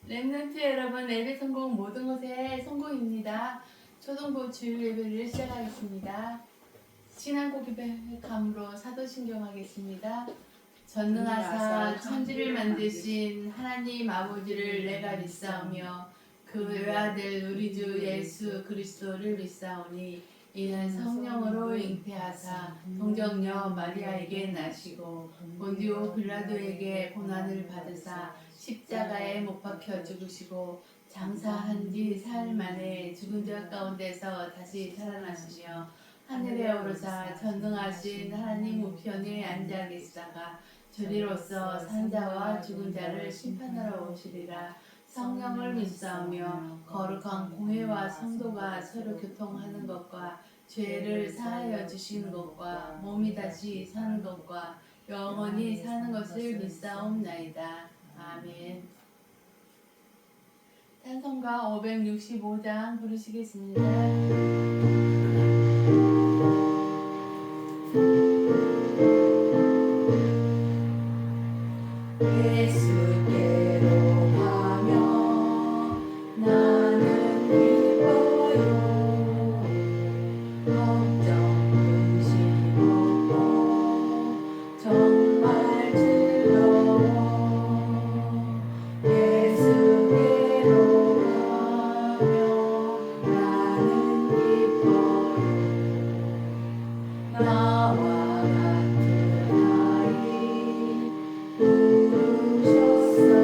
랩런트 여러분, 예배 성공 모든 것의 성공입니다. 초등부 주일 예배를 시작하겠습니다. 신앙 고백함으로 사도신경 하겠습니다. 전능하사 천지를 만드신 하나님 아버지를 내가 믿사오며 그 외아들 우리 주 예수 그리스도를 믿사오니 이는 성령으로 잉태하사 동정녀 마리아에게 나시고 본디오 빌라도에게 고난을 받으사 십자가에 못 박혀 죽으시고 장사한 뒤 사흘 만에 죽은 자 가운데서 다시 살아나시며 하늘에 오르사 전능하신 하나님 우편에 앉아 계시다가 저리로서 산자와 죽은 자를 심판하러 오시리라. 성령을 믿사오며 거룩한 공회와 성도가 서로 교통하는 것과 죄를 사하여 주시는 것과 몸이 다시 사는 것과 영원히 사는 것을 믿사옵나이다. 아멘. 찬송가 565장 부르시겠습니다. 예수께로 가며 나는 기뻐요. 걱정 근심 없고 정말 즐거워. 예수께로 가며 나는 기뻐요. 나와 같은 아이 부르셨어요.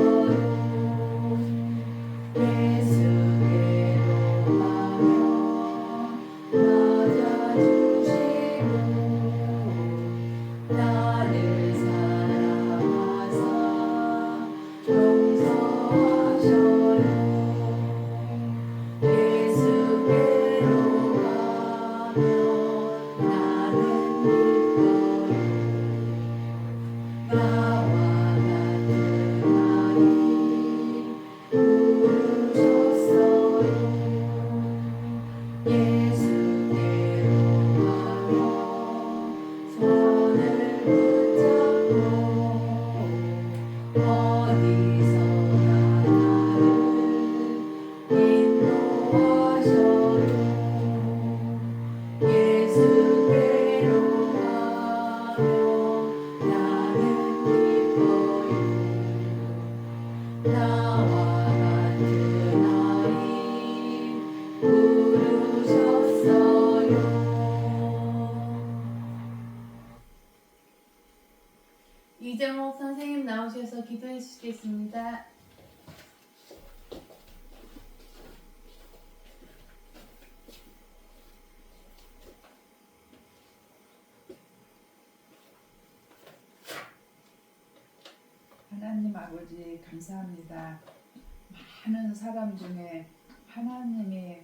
예수께로 가며 맞아주시고 나를 사랑하사 용서하셔요. 예수께로 가며 나는 기뻐요. 나와 같은 아이 부르셨어요. 예수께로 가며 손을 붙잡고 어디서나 나를 인도하셔요. 예수께로 가며 나는 기뻐요. 나와 같은 아이 부르셨어요. 이정옥 선생님 나오셔서 기도해 주시겠습니다. 하나님 아버지 감사합니다. 많은 사람 중에 하나님이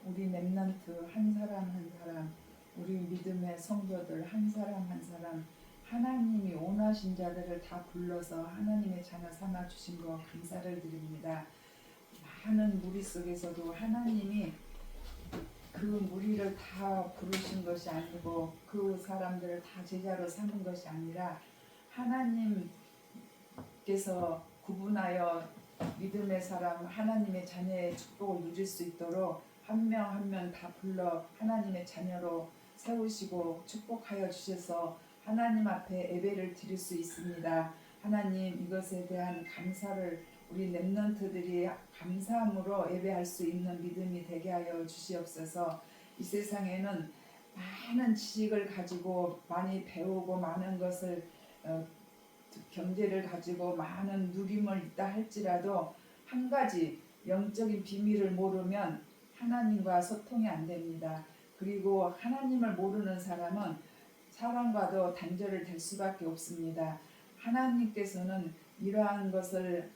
우리 렘넌트 한 사람 한 사람, 우리 믿음의 성도들 한 사람 한 사람, 하나님이 원하신 자들을 다 불러서 하나님의 자녀 삼아 주신 거 감사를 드립니다. 많은 무리 속에서도 하나님이 그 무리를 다 부르신 것이 아니고 그 사람들을 다 제자로 삼은 것이 아니라 하나님께서 구분하여 믿음의 사람 하나님의 자녀의 축복을 누릴 수 있도록 한 명 한 명 다 불러 하나님의 자녀로 세우시고 축복하여 주셔서 하나님 앞에 예배를 드릴 수 있습니다. 하나님 이것에 대한 감사를 우리 렘넌트들이 감사함으로 예배할 수 있는 믿음이 되게 하여 주시옵소서. 이 세상에는 많은 지식을 가지고 많이 배우고 많은 것을 경제를 가지고 많은 누림을 있다 할지라도 한 가지 영적인 비밀을 모르면 하나님과 소통이 안 됩니다. 그리고 하나님을 모르는 사람은 사람과도 단절을 될 수밖에 없습니다. 하나님께서는 이러한 것을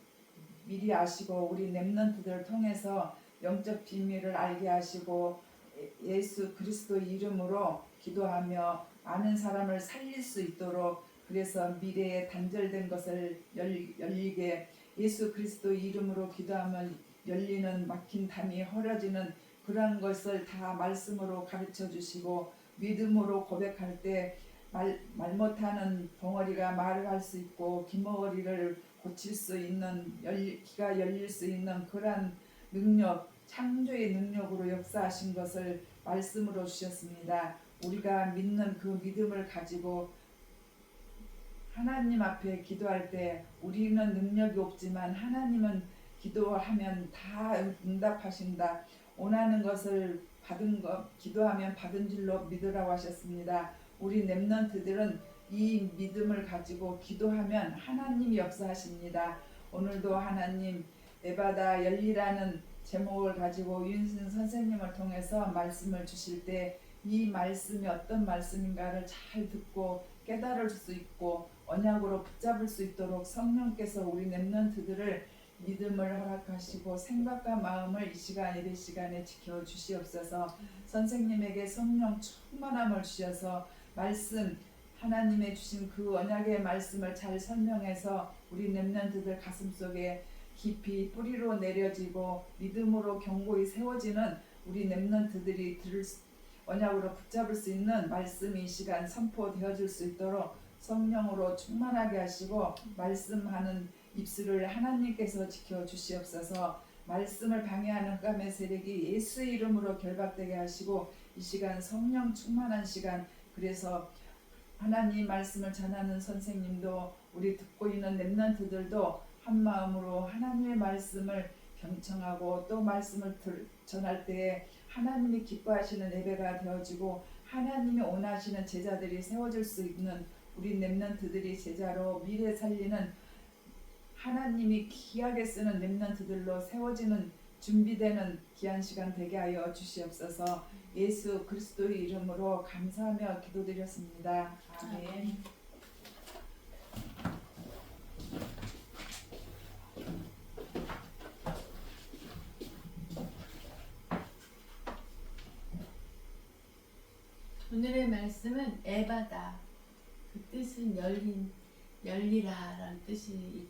미리 아시고 우리 렘넌트들을 통해서 영적 비밀을 알게 하시고 예수 그리스도 이름으로 기도하며 많은 사람을 살릴 수 있도록 그래서 미래에 단절된 것을 열리게 예수 그리스도 이름으로 기도하면 열리는 막힌 담이 헐어지는 그런 것을 다 말씀으로 가르쳐 주시고 믿음으로 고백할 때 말 못하는 벙어리가 말을 할 수 있고 긴 머리를 고칠 수 있는 귀가 열릴 수 있는 그러한 능력, 창조의 능력으로 역사하신 것을 말씀으로 주셨습니다. 우리가 믿는 그 믿음을 가지고 하나님 앞에 기도할 때 우리는 능력이 없지만 하나님은 기도하면 다 응답하신다. 원하는 것을 기도하면 받은 줄로 믿으라고 하셨습니다. 우리 렘넌트들은 이 믿음을 가지고 기도하면 하나님이 역사하십니다. 오늘도 하나님 에바다 열리라는 제목을 가지고 윤신 선생님을 통해서 말씀을 주실 때 이 말씀이 어떤 말씀인가를 잘 듣고 깨달을 수 있고 언약으로 붙잡을 수 있도록 성령께서 우리 렘넌트들을 믿음을 허락하시고 생각과 마음을 이 시간 예배 시간에 지켜주시옵소서. 선생님에게 성령 충만함을 주셔서 말씀 하나님의 주신 그 언약의 말씀을 잘 설명해서 우리 렘넌트들 가슴속에 깊이 뿌리로 내려지고 믿음으로 견고히 세워지는 우리 렘넌트들이 언약으로 붙잡을 수 있는 말씀이 이 시간 선포되어질 수 있도록 성령으로 충만하게 하시고 말씀하는 입술을 하나님께서 지켜주시옵소서. 말씀을 방해하는 흑암의 세력이 예수의 이름으로 결박되게 하시고 이 시간 성령 충만한 시간, 그래서 하나님 말씀을 전하는 선생님도 우리 듣고 있는 렘넌트들도 한 마음으로 하나님의 말씀을 경청하고 또 말씀을 전할 때에 하나님이 기뻐하시는 예배가 되어지고 하나님이 원하시는 제자들이 세워질 수 있는 우리 렘넌트들이 제자로 미래 살리는 하나님이 귀하게 쓰는 렘넌트들로 세워지는 준비되는 귀한 시간 되게 하여 주시옵소서. 예수 그리스도의 이름으로 감사하며 기도드렸습니다. 아멘. 오늘의 말씀은 에바다. 그 뜻은 열리라라는 뜻이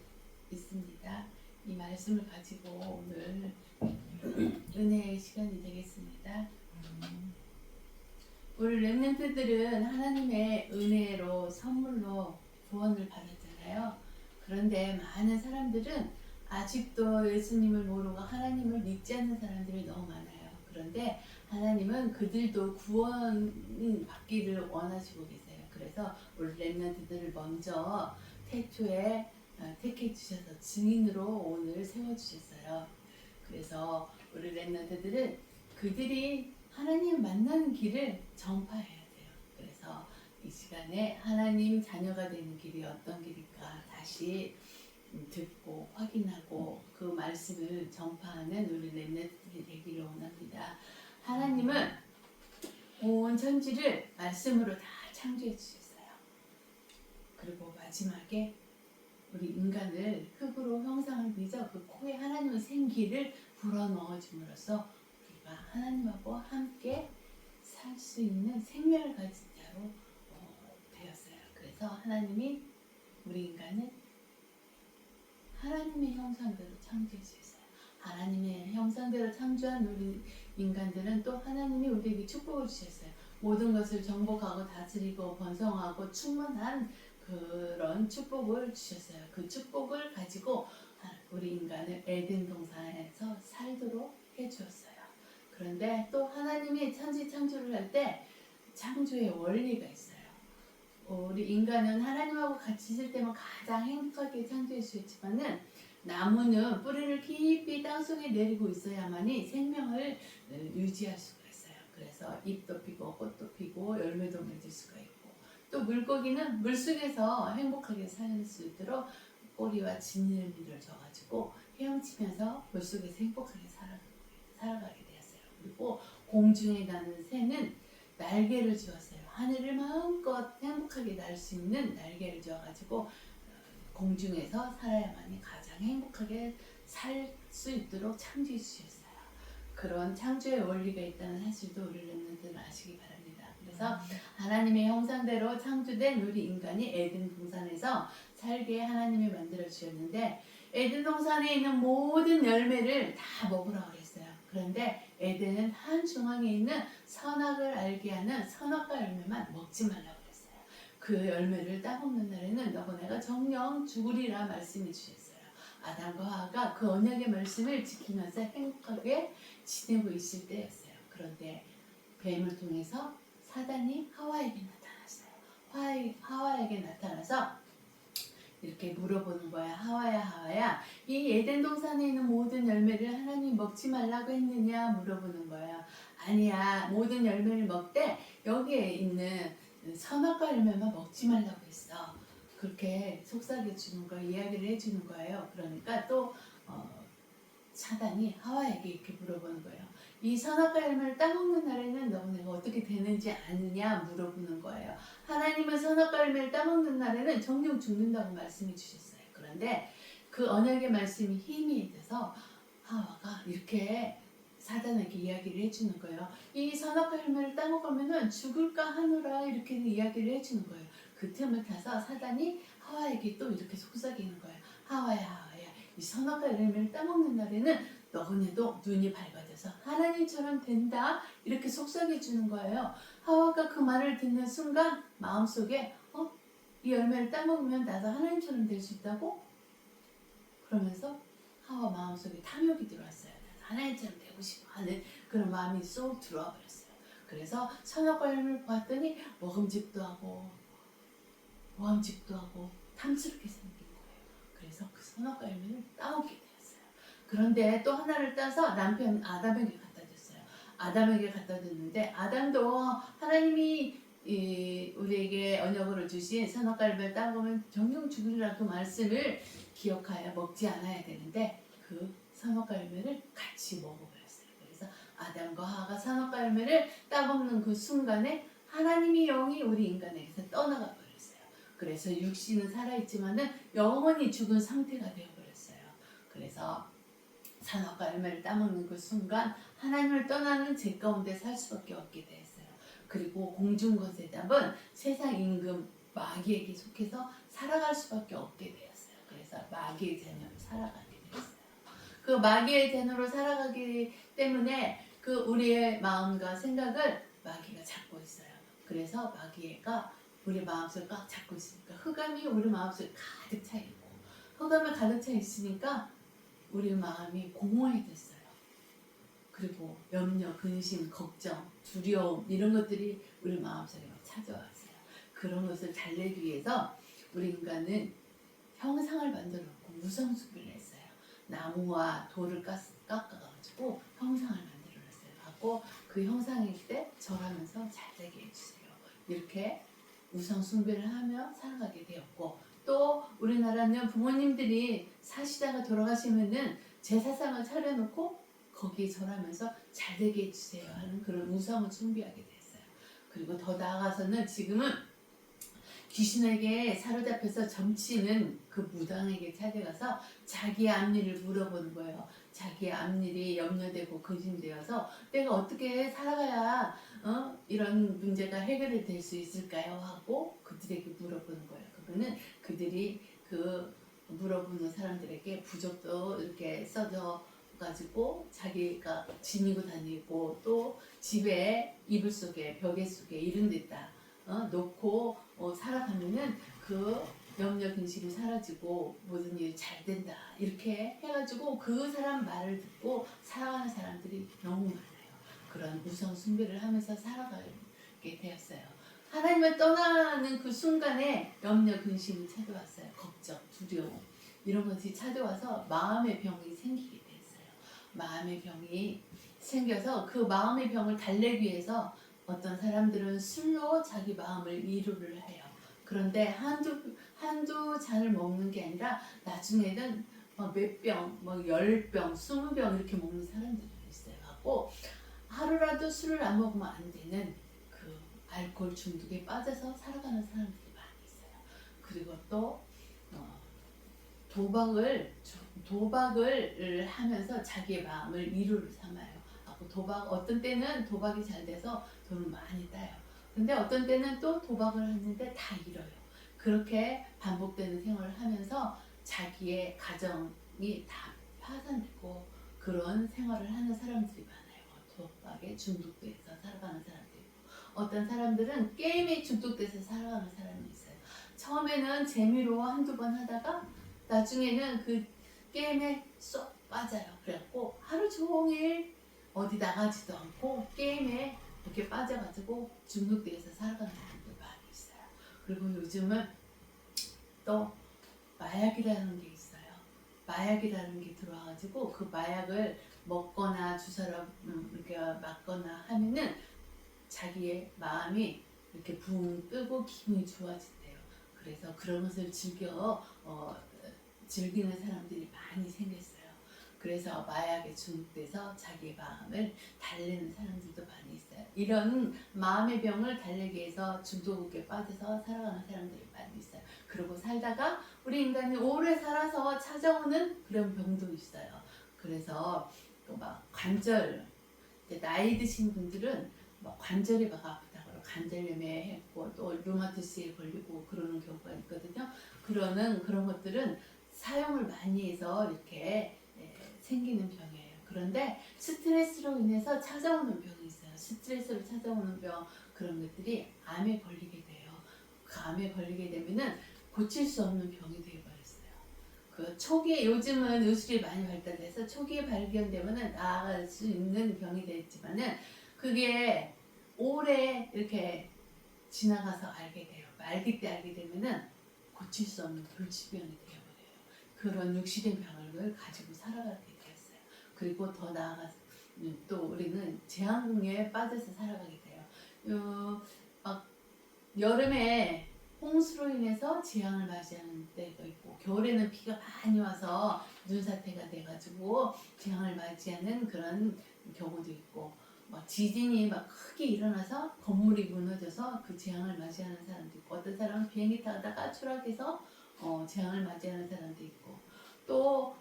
있습니다. 이 말씀을 가지고 오늘 은혜의 시간이 되겠습니다. 우리 렘넌트들은 하나님의 은혜로 선물로 구원을 받았잖아요. 그런데 많은 사람들은 아직도 예수님을 모르고 하나님을 믿지 않는 사람들이 너무 많아요. 그런데 하나님은 그들도 구원 받기를 원하시고 계세요. 그래서 우리 렘넌트들을 먼저 태초에 택해 주셔서 증인으로 오늘 세워 주셨어요. 그래서 우리 렘넌트들은 그들이 하나님 만나는 길을 전파해야 돼요. 그래서 이 시간에 하나님 자녀가 되는 길이 어떤 길일까 다시 듣고 확인하고 그 말씀을 전파하는 우리 렘넌트들이 되기를 원합니다. 하나님은 온 천지를 말씀으로 다 창조해 주셨어요. 그리고 마지막에 우리 인간을 흙으로 형상을 빚어 그 코에 하나님의 생기를 불어넣어 줌으로써 우리가 하나님하고 함께 살 수 있는 생명을 가진 자로 되었어요. 그래서 하나님이 우리 인간을 하나님의 형상대로 창조해 주셨어요. 하나님의 형상대로 창조한 우리 인간들은 또 하나님이 우리에게 축복을 주셨어요. 모든 것을 정복하고 다스리고 번성하고 충만한 그런 축복을 주셨어요. 그 축복을 가지고 우리 인간을 에덴 동산에서 살도록 해주었어요. 그런데 또 하나님이 천지 창조를 할 때 창조의 원리가 있어요. 우리 인간은 하나님하고 같이 있을 때만 가장 행복하게 창조해 주셨지만은 나무는 뿌리를 깊이 땅속에 내리고 있어야만이 생명을 유지할 수가 있어요. 그래서 잎도 피고 꽃도 피고 열매도 맺을 수가 있고 또 물고기는 물속에서 행복하게 살 수 있도록 꼬리와 지느러미를 줘가지고 헤엄치면서 물속에서 행복하게 살아가게 되었어요. 그리고 공중에 가는 새는 날개를 주었어요. 하늘을 마음껏 행복하게 날 수 있는 날개를 주어가지고 공중에서 살아야만이 가장 행복하게 살 수 있도록 창조해 주셨어요. 그런 창조의 원리가 있다는 사실도 우리 렘넌트는 아시기 바랍니다. 그래서 하나님의 형상대로 창조된 우리 인간이 에덴 동산에서 살게 하나님이 만들어 주셨는데 에덴 동산에 있는 모든 열매를 다 먹으라고 그랬어요. 그런데 에덴은 한 중앙에 있는 선악을 알게 하는 선악과 열매만 먹지 말라고 그랬어요. 그 열매를 따먹는 날에는 너희가 정령 죽으리라 말씀해 주셨어요. 아담과 하와가 그 언약의 말씀을 지키면서 행복하게 지내고 있을 때였어요. 그런데 뱀을 통해서 사단이 하와에게 나타났어요. 하와에게 나타나서 이렇게 물어보는 거야. 하와야, 이 에덴 동산에 있는 모든 열매를 하나님 먹지 말라고 했느냐 물어보는 거야. 아니야, 모든 열매를 먹되 여기에 있는 선악과 열매만 먹지 말라고 했어. 그렇게 속삭여 주는 거, 이야기를 해주는 거예요. 그러니까 또 사단이 하와에게 이렇게 물어보는 거예요. 이 선악과 열매를 따먹는 날에는 너희가 어떻게 되는지 아느냐 물어보는 거예요. 하나님은 선악과 열매를 따먹는 날에는 정령 죽는다고 말씀해 주셨어요. 그런데 그 언약의 말씀이 힘이 돼서 하와가 이렇게 사단에게 이야기를 해주는 거예요. 이 선악과 열매를 따먹으면 죽을까 하노라 이렇게 이야기를 해주는 거예요. 그 틈을 타서 사단이 하와에게 또 이렇게 속삭이는 거예요. 하와야, 이 선악과 열매를 따먹는 날에는 너희도 눈이 밝아져서 하나님처럼 된다 이렇게 속삭여 주는 거예요. 하와가 그 말을 듣는 순간 마음속에 이 열매를 따먹으면 나도 하나님처럼 될 수 있다고? 그러면서 하와 마음속에 탐욕이 들어왔어요. 하나님처럼 되고 싶어 하는 그런 마음이 쏙 들어와 버렸어요. 그래서 선악과 열매를 봤더니 먹음직도 하고 탐스럽게 생긴 거예요. 그래서 그 선악과 열매를 따먹게 되었어요. 그런데 또 하나를 따서 남편 아담에게 갖다 줬어요. 아담에게 갖다 줬는데 아담도 하나님이 우리에게 언약으로 주신 선악과 열매를 따먹으면 정령 죽으리라 그 말씀을 기억하여 먹지 않아야 되는데 그 선악과 열매를 같이 먹어버렸어요. 그래서 아담과 하와가 선악과 열매를 따먹는 그 순간에 하나님의 영이 우리 인간에게서 떠나가 버렸어요. 그래서 육신은 살아있지만은 영원히 죽은 상태가 되어버렸어요. 그래서 선악과 열매를 따먹는 그 순간 하나님을 떠나는 죄 가운데 살 수밖에 없게 되었어요. 그리고 공중거세잡은 세상 임금 마귀에게 속해서 살아갈 수밖에 없게 되었어요. 그래서 마귀의 자녀로 살아가게 되었어요. 그 마귀의 자녀로 살아가기 때문에 그 우리의 마음과 생각을 마귀가 잡고 있어요. 그래서 마귀가 우리 마음속을 꽉 잡고 있으니까 흑암이 우리 마음속에 가득 차 있고 흑암에 가득 차 있으니까 우리 마음이 공허해졌어요. 그리고 염려, 근심, 걱정, 두려움 이런 것들이 우리 마음속에 찾아왔어요. 그런 것을 달래기 위해서 우리 인간은 형상을 만들어 놓고 우상숭배를 했어요. 나무와 돌을 깎아가지고 형상을 만들어 놨어요. 갖고 그 형상일 때 절하면서 잘 되게 해주세요. 이렇게 우상숭배를 하며 살아가게 되었고 또 우리나라는 부모님들이 사시다가 돌아가시면은 제사상을 차려놓고 거기에 절하면서 잘 되게 해주세요 하는 그런 우상을 숭배하게 됐어요. 그리고 더 나아가서는 지금은 귀신에게 사로잡혀서 점치는 그 무당에게 찾아가서 자기의 앞일을 물어보는 거예요. 자기의 앞일이 염려되고 근심되어서 내가 어떻게 살아가야 이런 문제가 해결이 될 수 있을까요? 하고 그들에게 물어보는 거예요. 그거는 그들이 그 물어보는 사람들에게 부적도 이렇게 써져 가지고 자기가 지니고 다니고 또 집에 이불 속에 벽에 속에 이런 데다 놓고 살아가면은 그 염려 근심이 사라지고 모든 일이 잘 된다 이렇게 해가지고 그 사람 말을 듣고 살아가는 사람들이 너무 많아요. 그런 우상 숭배를 하면서 살아가게 되었어요. 하나님을 떠나는 그 순간에 염려 근심이 찾아왔어요. 걱정, 두려움 이런 것이 찾아와서 마음의 병이 생기게 됐어요. 마음의 병이 생겨서 그 마음의 병을 달래기 위해서 어떤 사람들은 술로 자기 마음을 위로를 해요. 그런데 한두 잔을 먹는 게 아니라 나중에는 몇 병, 10병, 20병 이렇게 먹는 사람들이 있어요. 하고 하루라도 술을 안 먹으면 안 되는 그 알코올 중독에 빠져서 살아가는 사람들이 많이 있어요. 그리고 또 도박을 하면서 자기의 마음을 위로를 삼아요. 어떤 때는 도박이 잘 돼서 돈을 많이 따요. 근데 어떤 때는 또 도박을 했는데 다 잃어요. 그렇게 반복되는 생활을 하면서 자기의 가정이 다 파산되고 그런 생활을 하는 사람들이 많아요. 도박에 중독돼서 살아가는 사람들이 있고 어떤 사람들은 게임에 중독돼서 살아가는 사람이 있어요. 처음에는 재미로 한두 번 하다가 나중에는 그 게임에 쏙 빠져요. 그래갖고 하루 종일 어디 나가지도 않고 게임에 이렇게 빠져가지고 중독돼서 살아가는 사람들 많이 있어요. 그리고 요즘은 또 마약이라는 게 있어요. 마약이라는 게 들어와가지고 그 마약을 먹거나 주사로 이렇게 맞거나 하면은 자기의 마음이 이렇게 붕 뜨고 기분이 좋아진대요. 그래서 그런 것을 즐기는 사람들이 많이 생겼어요. 그래서 마약에 중독돼서 자기의 마음을 달래는 사람들도 많이 있어요. 이런 마음의 병을 달래기 위해서 중독에 빠져서 살아가는 사람들이 많이 있어요. 그러고 살다가 우리 인간이 오래 살아서 찾아오는 그런 병도 있어요. 그래서 또 막 관절, 이제 나이 드신 분들은 막 관절이 막 아프다고 관절염에 했고 또 류마티스에 걸리고 그러는 경우가 있거든요. 그런 것들은 사용을 많이 해서 이렇게 생기는 병이에요. 그런데 스트레스로 인해서 찾아오는 병이 있어요. 스트레스로 찾아오는 병, 그런 것들이 암에 걸리게 돼요. 그 암에 걸리게 되면은 고칠 수 없는 병이 되어버렸어요. 그 초기에, 요즘은 의술이 많이 발달돼서 초기에 발견되면은 나아갈 수 있는 병이 됐지만은 그게 오래 이렇게 지나가서 알게 돼요. 말기 때 알게 되면은 고칠 수 없는 불치병이 되어버려요. 그런 육신의 병을 가지고 살아가게 되었어요. 그리고 더 나아가서 또 우리는 재앙궁에 빠져서 살아가게 돼요. 막 여름에 홍수로 인해서 재앙을 맞이하는 때도 있고, 겨울에는 비가 많이 와서 눈사태가 돼가지고 재앙을 맞이하는 그런 경우도 있고, 막 지진이 막 크게 일어나서 건물이 무너져서 그 재앙을 맞이하는 사람도 있고, 어떤 사람은 비행기 타다가 추락해서 재앙을 맞이하는 사람도 있고, 또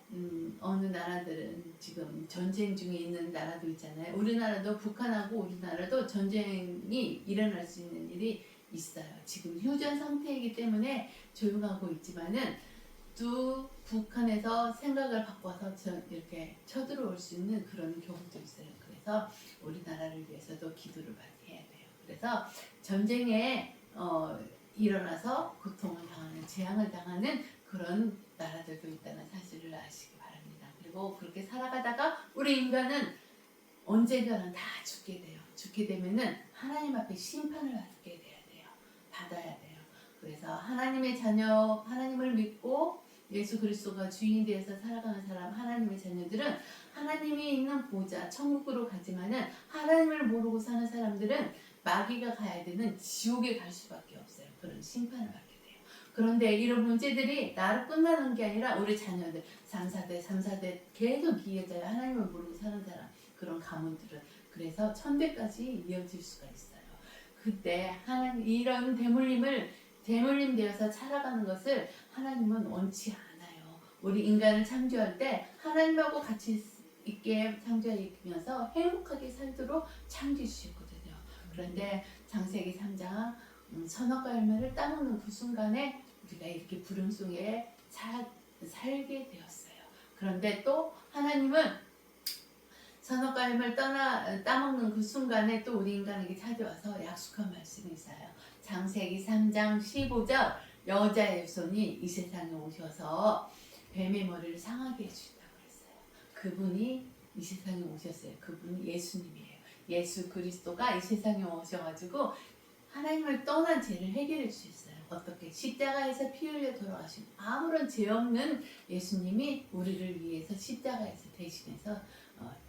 어느 나라들은 지금 전쟁 중에 있는 나라도 있잖아요. 우리나라도, 북한하고 우리나라도 전쟁이 일어날 수 있는 일이 있어요. 지금 휴전 상태이기 때문에 조용하고 있지만은 또 북한에서 생각을 바꿔서 이렇게 쳐들어올 수 있는 그런 경우도 있어요. 그래서 우리나라를 위해서도 기도를 많이 해야 돼요. 그래서 전쟁에 일어나서 고통을 당하는, 재앙을 당하는 그런 나라들도 있다는 사실을 아시기 바랍니다. 그리고 그렇게 살아가다가 우리 인간은 언젠가는 다 죽게 돼요. 죽게 되면은 하나님 앞에 심판을 받아야 돼요. 그래서 하나님의 자녀, 하나님을 믿고 예수 그리스도가 주인이 되어서 살아가는 사람, 하나님의 자녀들은 하나님이 있는 보좌, 천국으로 가지만은 하나님을 모르고 사는 사람들은 마귀가 가야 되는 지옥에 갈 수밖에 없어요. 그런 심판을 받게 돼요. 그런데 이런 문제들이 나로 끝나는 게 아니라 우리 자녀들 3, 4대 계속 이어져요. 하나님을 모르고 사는 사람, 그런 가문들은. 그래서 천대까지 이어질 수가 있어요. 그때 하나님, 이런 대물림 되어서 살아가는 것을 하나님은 원치 않아요. 우리 인간을 창조할 때 하나님하고 같이 있게 창조하면서 행복하게 살도록 창조해 주셨거든요. 그런데 창세기 3장 선악과 열매를 따먹는 그 순간에 우리가 이렇게 불행 속에 살게 되었어요. 그런데 또 하나님은 선악과 열매를 따먹는 그 순간에 또 우리 인간에게 찾아와서 약속한 말씀이 있어요. 창세기 3장 15절, 여자의 손이 이 세상에 오셔서 뱀의 머리를 상하게 해주신다고 했어요. 그분이 이 세상에 오셨어요. 그분이 예수님이에요. 예수 그리스도가 이 세상에 오셔가지고 하나님을 떠난 죄를 해결해 주셨어요. 어떻게? 십자가에서 피 흘려 돌아가신 아무런 죄 없는 예수님이 우리를 위해서 십자가에서 대신해서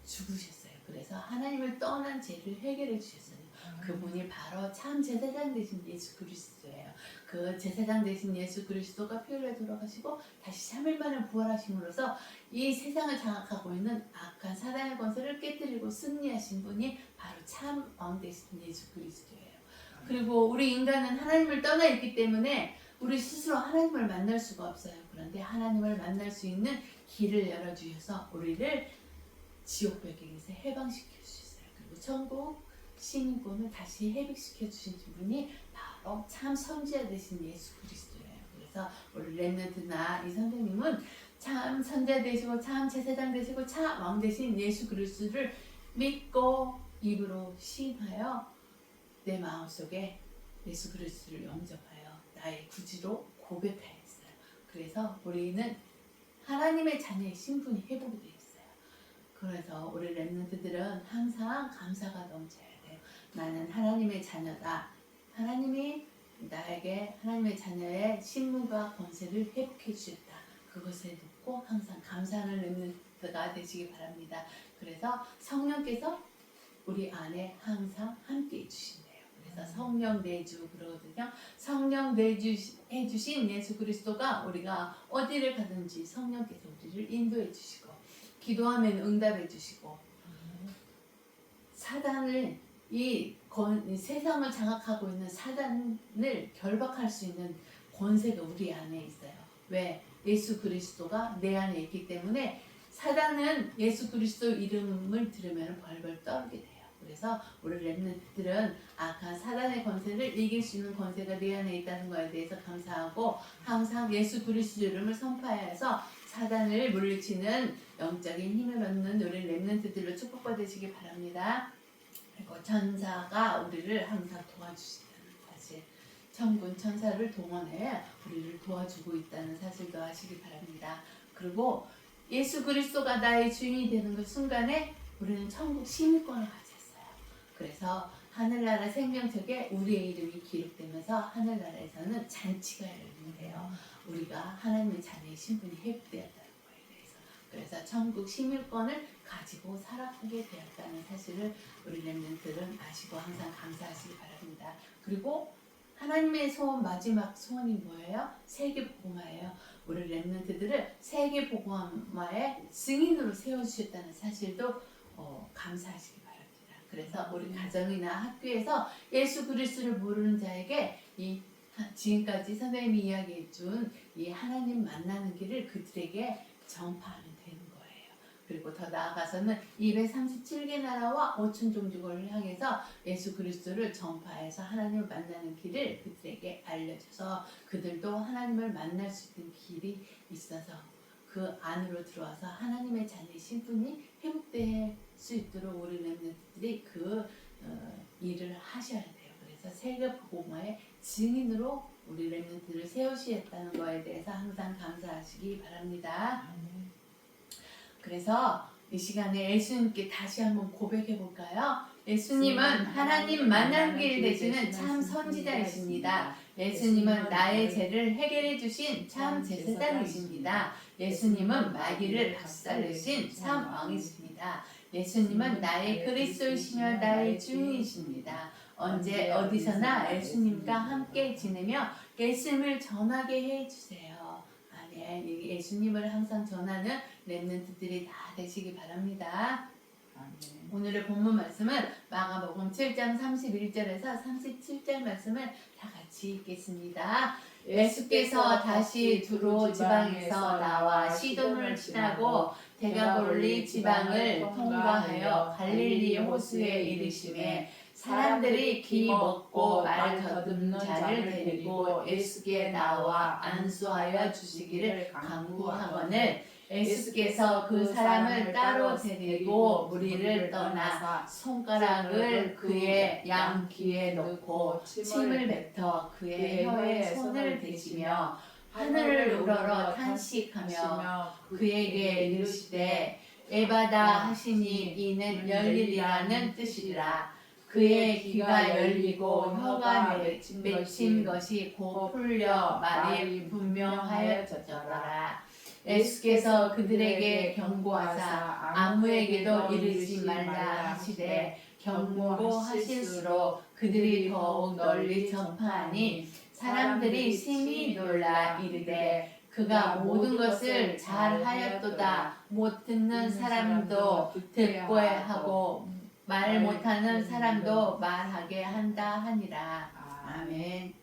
죽으셨어요. 그래서 하나님을 떠난 죄를 해결해 주셨어요. 그분이 바로 참 제사장 되신 예수 그리스도예요. 그 제사장 되신 예수 그리스도가 피 흘려 돌아가시고 다시 3일 만에 부활하심으로써 이 세상을 장악하고 있는 악한 사단의 권세를 깨뜨리고 승리하신 분이 바로 참 왕 되신 예수 그리스도예요. 그리고 우리 인간은 하나님을 떠나 있기 때문에 우리 스스로 하나님을 만날 수가 없어요. 그런데 하나님을 만날 수 있는 길을 열어주셔서 우리를 지옥 배경에서 해방시켜 주셨어요. 그리고 천국 시민권을 다시 회복시켜 주신 분이 바로 참 선지자 되신 예수 그리스도예요. 그래서 우리 렘넌트나 이 선생님은 참 선지자 되시고 참 제사장 되시고 참 왕 되신 예수 그리스도를 믿고 입으로 시인하여 내 마음속에 예수 그리스도를 영접하여 나의 구주로 고백하였어요. 그래서 우리는 하나님의 자녀의 신분이 회복이 되어 있어요. 그래서 우리 렘넌트들은 항상 감사가 넘쳐야 돼요. 나는 하나님의 자녀다. 하나님이 나에게 하나님의 자녀의 신분과 권세를 회복해 주셨다. 그것에 놓고 항상 감사하는 렘넌트가 되시기 바랍니다. 그래서 성령께서 우리 안에 항상 함께 해주신대요. 그래서 성령 내주 그러거든요. 성령 해주신 예수 그리스도가 우리가 어디를 가든지 성령께서 우리를 인도해 주시고 기도하면 응답해 주시고 사단을 이 세상을 장악하고 있는 사단을 결박할 수 있는 권세가 우리 안에 있어요. 왜? 예수 그리스도가 내 안에 있기 때문에 사단은 예수 그리스도 이름을 들으면 벌벌 떨게 돼요. 그래서 우리 렘넌트들은 악한 사단의 권세를 이길 수 있는 권세가 내 안에 있다는 것에 대해서 감사하고 항상 예수 그리스도 이름을 선포해서 사단을 물리치는 영적인 힘을 얻는 우리 렘넌트들로 축복받으시기 바랍니다. 그리고 천사가 우리를 항상 도와주신다는 사실, 천군 천사를 동원해 우리를 도와주고 있다는 사실도 아시기 바랍니다. 그리고 예수 그리스도가 나의 주인이 되는 그 순간에 우리는 천국 시민권을 가졌어요. 그래서 하늘나라 생명책에 우리의 이름이 기록되면서 하늘나라에서는 잔치가 열리는데요. 우리가 하나님의 자녀의 신분이 회복되었다는 거에 그래서 천국 시민권을 가지고 살아가게 되었다는 사실을 우리 렘넌트들은 아시고 항상 감사하시기 바랍니다. 그리고 하나님의 소원, 마지막 소원이 뭐예요? 세계복음화예요. 우리 렘넌트들을 세계복음화의 증인으로 세워주셨다는 사실도 감사하시기 바랍니다. 그래서 우리 가정이나 학교에서 예수 그리스도를 모르는 자에게 지금까지 선생님이 이야기해준 이 하나님 만나는 길을 그들에게 전파하면 되는 거예요. 그리고 더 나아가서는 237개 나라와 5천 종족을 향해서 예수 그리스도를 전파해서 하나님을 만나는 길을 그들에게 알려줘서 그들도 하나님을 만날 수 있는 길이 있어서 그 안으로 들어와서 하나님의 자녀의 신분이 회복될 수 있도록 우리 렘넌트들이 그 일을 하셔야 돼요. 그래서 세계복음화의 증인으로 우리 렘넌트를 세우시겠다는 거에 대해서 항상 감사하시기 바랍니다. 그래서 이 시간에 예수님께 다시 한번 고백해 볼까요? 예수님은 하나님 만난 길 되시는 참 선지자이십니다. 예수님은 나의 죄를 해결해 주신 참 제사장이십니다. 예수님은 마귀를 박살내신 참 왕이십니다. 예수님은 나의 그리스도이시며 나의 주인이십니다. 언제 어디서나 예수님과 함께 지내며 예수님을 전하게 해주세요. 아멘. 예수님을 항상 전하는 렘넌트들이 다 되시기 바랍니다. 아멘. 오늘의 본문 말씀은 마가복음 7장 31절에서 37절 말씀을 다 같이 읽겠습니다. 예수께서 다시 두로 지방에서 나와 시돈을 지나고 데가볼리 지방을 통과하여 갈릴리 호수에 이르시매 사람들이 귀 먹고 말 더듬는 자를 데리고 예수께 나와 안수하여 주시기를 간구하거늘 예수께서 그 사람을 따로 데리고 무리를 떠나 손가락을 그의 양 귀에 놓고 침을 뱉어 그의 혀에 손을 대시며 하늘을 우러러 탄식하며 그에게 이르시되 에바다 하시니 이는 열리리라는 뜻이라. 그의 귀가 열리고 혀가 맺힌 것이 곧 풀려 말이 분명하여졌더라. 예수께서 그들에게 경고하사 아무에게도 이르지 말라 하시되 경고하실수록 그들이 더욱 널리 전파하니 사람들이 심히 놀라 이르되 그가 모든 것을 잘하였도다. 못 듣는 사람도 듣고 하고 말 못하는 사람도 말하게 한다 하니라. 아멘.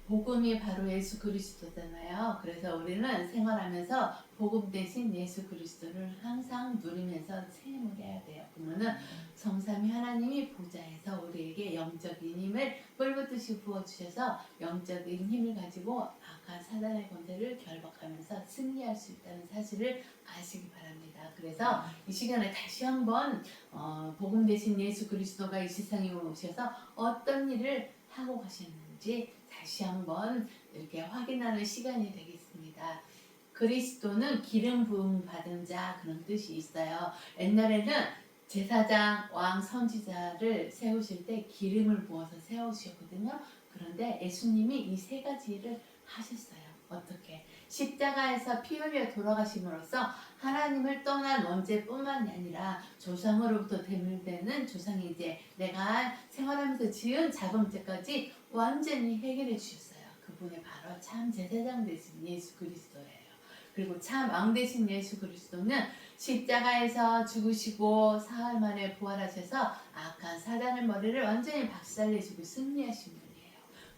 복음이 바로 예수 그리스도잖아요. 그래서 우리는 생활하면서 복음 대신 예수 그리스도를 항상 누리면서 체험을 해야 돼요. 그러면은 성삼위 하나님이 보좌에서 우리에게 영적인 힘을 뿔붙듯이 부어주셔서 영적인 힘을 가지고 악한 사단의 권세를 결박하면서 승리할 수 있다는 사실을 아시기 바랍니다. 그래서 이 시간에 다시 한번 복음 대신 예수 그리스도가 이 세상에 오셔서 어떤 일을 하고 가셨는지 다시 한번 이렇게 확인하는 시간이 되겠습니다. 그리스도는 기름 부음 받은 자 그런 뜻이 있어요. 옛날에는 제사장, 왕, 선지자를 세우실 때 기름을 부어서 세우셨거든요. 그런데 예수님이 이 세 가지를 하셨어요. 어떻게? 십자가에서 피 흘려 돌아가심으로써 하나님을 떠난 원죄뿐만이 아니라 조상으로부터 대물되는 조상이 이제 내가 생활하면서 지은 자범죄까지 완전히 해결해 주셨어요. 그분이 바로 참 제사장 되신 예수 그리스도예요. 그리고 참 왕 되신 예수 그리스도는 십자가에서 죽으시고 사흘 만에 부활하셔서 악한 사단의 머리를 완전히 박살내시고 승리하신 분이에요.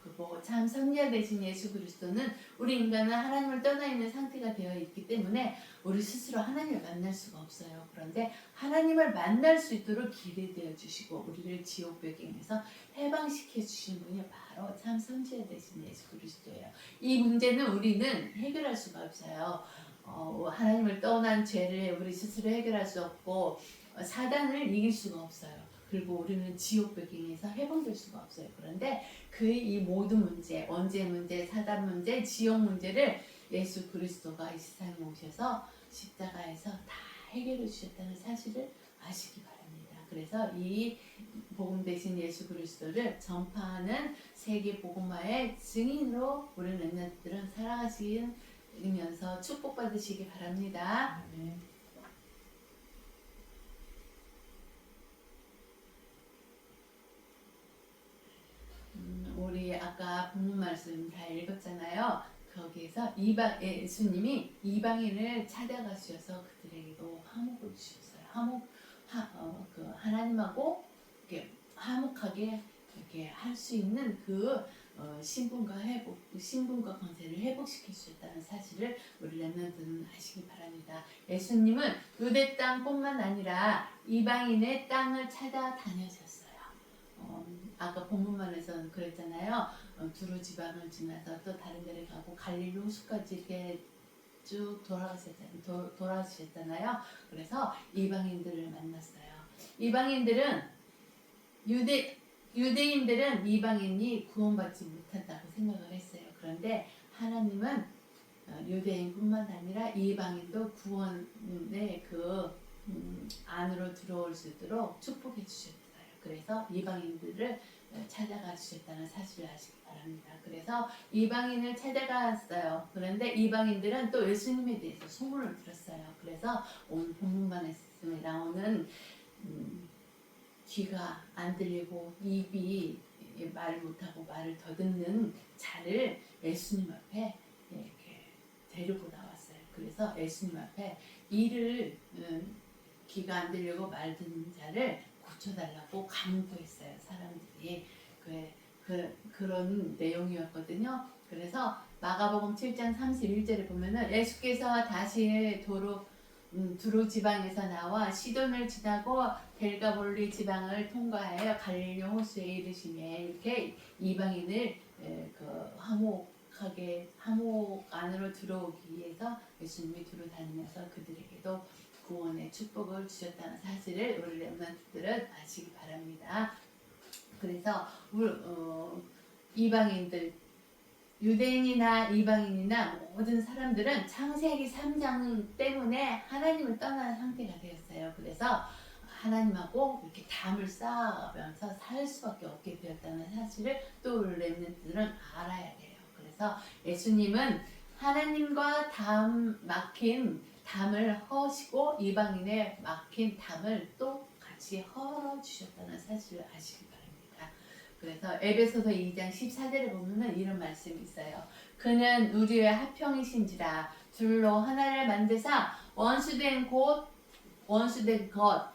그리고 참 선지자 되신 예수 그리스도는 우리 인간은 하나님을 떠나 있는 상태가 되어 있기 때문에 우리 스스로 하나님을 만날 수가 없어요. 그런데 하나님을 만날 수 있도록 길이 되어 주시고 우리를 지옥 배경에서 해방시켜 주신 분이 바로 참 선지자 되신 예수 그리스도예요. 이 문제는 우리는 해결할 수가 없어요. 하나님을 떠난 죄를 우리 스스로 해결할 수 없고 사단을 이길 수가 없어요. 그리고 우리는 지옥 배경에서 해방될 수가 없어요. 그런데 그 이 모든 문제, 원죄 문제, 사단 문제, 지옥 문제를 예수 그리스도가 이 세상에 오셔서 십자가에서 다 해결해 주셨다는 사실을 아시기 바랍니다. 그래서 이 복음 대신 예수 그리스도를 전파하는 세계 복음화의 증인으로 우리 렘넌트들은 살아가시면서 축복받으시기 바랍니다. 아멘. 우리 아까 본문 말씀 다 읽었잖아요. 거기에서 예수님이 이방인을 찾아가셔서 그들에게도 화목을 주셨어요. 하나님하고 이렇게 화목하게 이렇게 할 수 있는 신분과 권세를 회복시켜 주셨다는 사실을 우리 렘넌트는 아시기 바랍니다. 예수님은 유대 땅뿐만 아니라 이방인의 땅을 찾아다니셨어요. 아까 본문만에서는 그랬잖아요. 두루 지방을 지나서 또 다른 데를 가고 갈릴리 호수까지 이렇게 쭉 돌아가셨잖아요. 그래서 이방인들을 만났어요. 유대인들은 이방인이 구원받지 못한다고 생각을 했어요. 그런데 하나님은 유대인뿐만 아니라 이방인도 구원의 안으로 들어올 수 있도록 축복해 주셨어요. 그래서 이방인들을 찾아가 주셨다는 사실을 아시기 바랍니다. 그래서 이방인을 찾아갔어요. 그런데 이방인들은 또 예수님에 대해서 소문을 들었어요. 그래서 오늘 본문 말씀에 나오는 귀가 안 들리고 입이 말을 못하고 말을 더듬는 자를 예수님 앞에 이렇게 데리고 나왔어요. 그래서 예수님 앞에 이를 귀가 안 들리고 말 듣는 자를 고쳐달라고 간구했어요. 사람들이 그런 내용이었거든요. 그래서 마가복음 7장 31절에 보면은 예수께서 다시 두로 지방에서 나와 시돈을 지나고 델가볼리 지방을 통과하여 갈릴리 호수에 이르시매 이렇게 이방인을 화목 안으로 들어오기 위해서 예수님이 두루 다니면서 그들에게도 구원의 축복을 주셨다는 사실을 우리 렘넌트들은 아시기 바랍니다. 그래서 이방인들, 유대인이나 이방인이나 모든 사람들은 창세기 3장 때문에 하나님을 떠난 상태가 되었어요. 그래서 하나님하고 이렇게 담을 쌓으면서 살 수밖에 없게 되었다는 사실을 또 우리 렘넌트들은 알아야 돼요. 그래서 예수님은 하나님과 막힌 담을 허시고 이방인의 막힌 담을 또 같이 헐어주셨다는 사실을 아시기 바랍니다. 그래서 에베소서 2장 14절에 보면 이런 말씀이 있어요. 그는 우리의 화평이신지라 둘로 하나를 만드사 원수된 것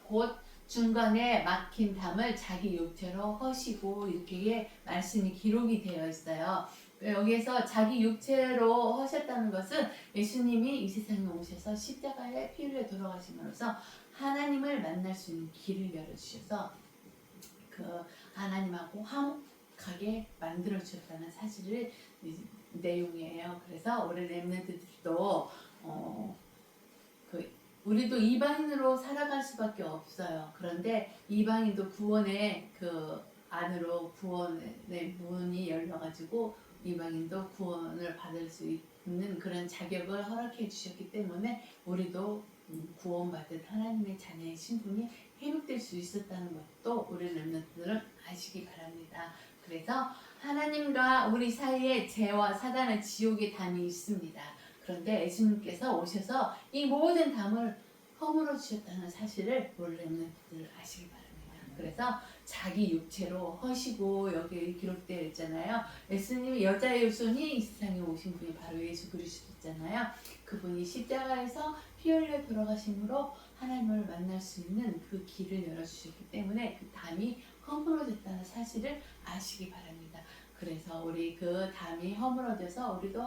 곧 중간에 막힌 담을 자기 육체로 허시고 이렇게 말씀이 기록이 되어 있어요. 여기에서 자기 육체로 하셨다는 것은 예수님이 이 세상에 오셔서 십자가에 피 흘려 돌아가심으로써 하나님을 만날 수 있는 길을 열어주셔서 하나님하고 화목하게 만들어 주셨다는 사실을 내용이에요. 그래서 우리 렘넌트들도 우리도 이방인으로 살아갈 수밖에 없어요. 그런데 이방인도 구원의 안으로 구원의 문이 열려가지고 이방인도 구원을 받을 수 있는 그런 자격을 허락해 주셨기 때문에 우리도 구원받은 하나님의 자녀의 신분이 회복될 수 있었다는 것도 우리 렘넌트들은 아시기 바랍니다. 그래서 하나님과 우리 사이에 죄와 사단의 지옥의 담이 있습니다. 그런데 예수님께서 오셔서 이 모든 담을 허물어 주셨다는 사실을 우리 렘넌트들 아시기 바랍니다. 그래서 자기 육체로 허시고 여기 기록되어 있잖아요. 예수님이 여자의 후손이 이 세상에 오신 분이 바로 예수 그리스도잖아요. 그분이 십자가에서 피 흘려 돌아가심으로 하나님을 만날 수 있는 그 길을 열어주셨기 때문에 그 담이 허물어졌다는 사실을 아시기 바랍니다. 그래서 우리 그 담이 허물어져서 우리도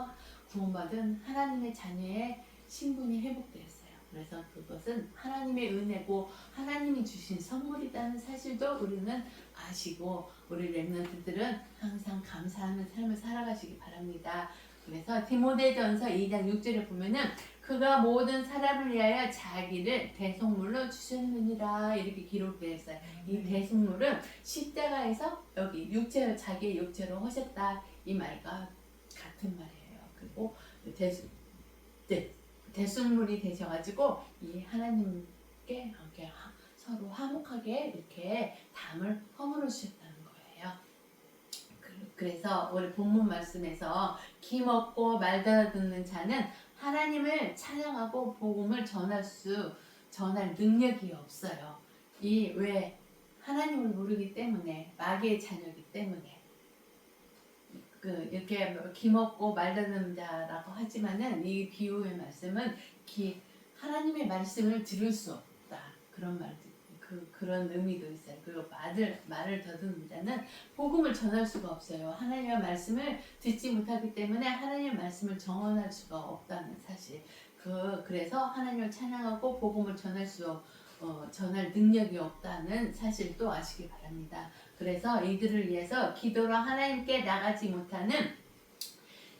구원받은 하나님의 자녀의 신분이 회복되었어요. 그래서 그것은 하나님의 은혜고 하나님이 주신 선물이라는 사실도 우리는 아시고 우리 렘넌트들은 항상 감사하는 삶을 살아가시기 바랍니다. 그래서 디모데전서 2장 6절에 보면은 그가 모든 사람을 위하여 자기를 대속물로 주셨느니라 이렇게 기록되어 있어요. 이 대속물은 십자가에서 여기 육체 자기의 육체로 하셨다 이 말과 같은 말이에요. 그리고 대속물이 되셔가지고 이 하나님께 이렇게 서로 화목하게 이렇게 담을 허물어 주셨다는 거예요. 그래서 우리 본문 말씀에서 기먹고 말다듣는 자는 하나님을 찬양하고 복음을 전할 능력이 없어요. 이 왜 하나님을 모르기 때문에 마귀의 자녀이기 때문에 이렇게 기먹고 말다듬는 자라고 하지만은 이 비유의 말씀은 하나님의 말씀을 들을 수 없다 그런 말 그런 의미도 있어요. 그리고 말을 더듬는 자는 복음을 전할 수가 없어요. 하나님의 말씀을 듣지 못하기 때문에 하나님의 말씀을 정언할 수가 없다는 사실. 그래서 하나님을 찬양하고 복음을 전할 능력이 없다는 사실도 아시기 바랍니다. 그래서 이들을 위해서 기도로 하나님께 나가지 못하는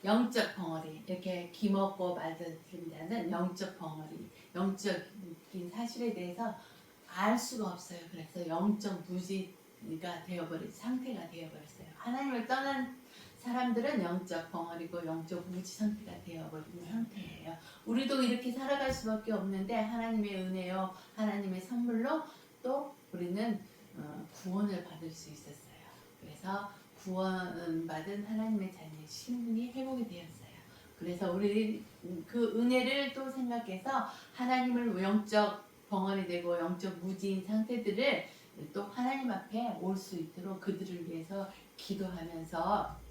영적 벙어리, 이렇게 기먹고 말다듬는 자는 영적 벙어리, 영적인 사실에 대해서 알 수가 없어요. 그래서 영적 무지가 되어버린 상태가 되어버렸어요. 하나님을 떠난 사람들은 영적 벙어리고 영적 무지 상태가 되어버린 상태예요. 우리도 이렇게 살아갈 수밖에 없는데 하나님의 은혜요, 하나님의 선물로 또 우리는 구원을 받을 수 있었어요. 그래서 구원받은 하나님의 자녀의 신분이 회복이 되었어요. 그래서 우리 그 은혜를 또 생각해서 하나님을 영적 벙어리 되고 영적 무지인 상태들을 또 하나님 앞에 올 수 있도록 그들을 위해서 기도하면서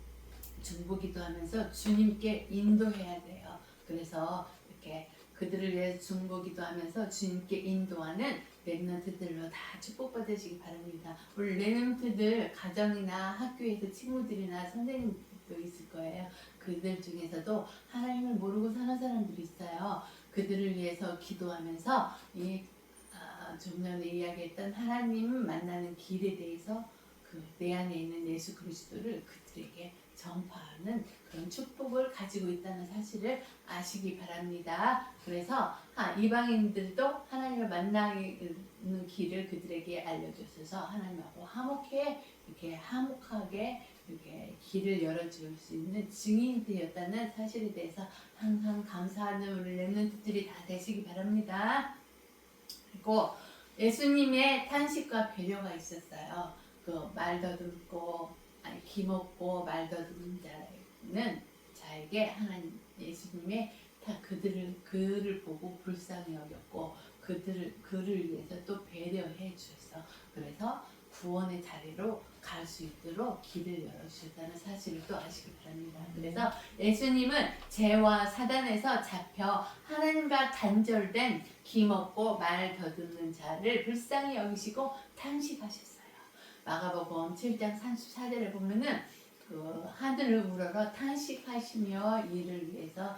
중보기도하면서 주님께 인도해야 돼요. 그래서 이렇게 그들을 위해서 중보기도하면서 주님께 인도하는 렘넌트들로 다 축복받으시기 바랍니다. 우리 렘넌트들 가정이나 학교에서 친구들이나 선생님도 있을 거예요. 그들 중에서도 하나님을 모르고 사는 사람들이 있어요. 그들을 위해서 기도하면서 좀 전에 이야기했던 하나님 만나는 길에 대해서 내 안에 있는 예수 그리스도를 그들에게 전파하는 그런 축복을 가지고 있다는 사실을 아시기 바랍니다. 그래서 이방인들도 하나님을 만나는 길을 그들에게 알려주셔서 하나님하고 화목하게 이렇게 길을 열어줄 수 있는 증인이 되었다는 사실에 대해서 항상 감사하는 우리 렘넌트들이 다 되시기 바랍니다. 그리고 예수님의 탄식과 배려가 있었어요. 말 더듬고 기먹고 말 더듬는 자에게 하나님 예수님의 그를 보고 불쌍히 여겼고 그를 위해서 또 배려해 주셔서 그래서 구원의 자리로 갈 수 있도록 길을 열어주셨다는 사실을 또 아시기 바랍니다. 그래서 예수님은 죄와 사단에서 잡혀 하나님과 단절된 기먹고 말 더듬는 자를 불쌍히 여기시고 탄식하셨어요. 마가복음 7장 34절에 보면은 하늘을 우러러 탄식하시며 이를 위해서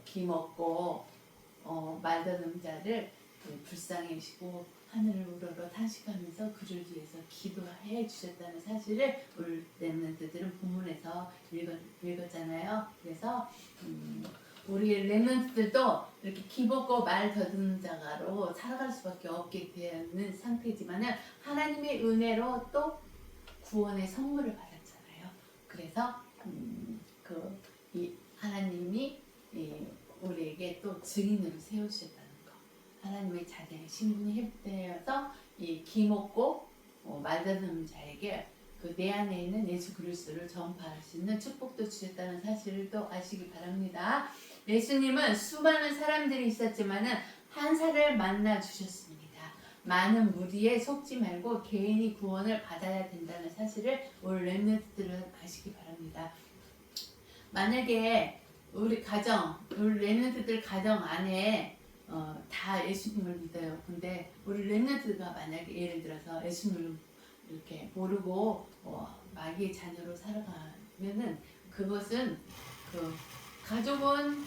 기먹고 말 더듬는 자를 불쌍히 여기시고 하늘을 우러러 탄식하면서 그를 위해서 기도해 주셨다는 사실을 우리 렘넌트들은 본문에서 읽었잖아요. 그래서 우리 렘넌트들도 이렇게 기먹고 말 더듬는 자가로 살아갈 수밖에 없게 되는 상태지만은 하나님의 은혜로 또 구원의 선물을 받았잖아요. 그래서 이 하나님이 우리에게 또 증인으로 세우셨다는 거. 하나님의 자녀의 신분이 회복되어서 이 기먹고 말다듬는 자에게 그 내 안에 있는 예수 그리스도를 전파할 수 있는 축복도 주셨다는 사실을 또 아시기 바랍니다. 예수님은 수많은 사람들이 있었지만은 한 사람을 만나 주셨습니다. 많은 무리에 속지 말고 개인이 구원을 받아야 된다는 사실을 우리 렘넌트들은 아시기 바랍니다. 만약에 우리 렘넌트들 가정 안에 다 예수님을 믿어요. 근데 우리 렘넌트가 만약에 예를 들어서 예수님을 이렇게 모르고 마귀의 자녀로 살아가면은 그것은 그 가족은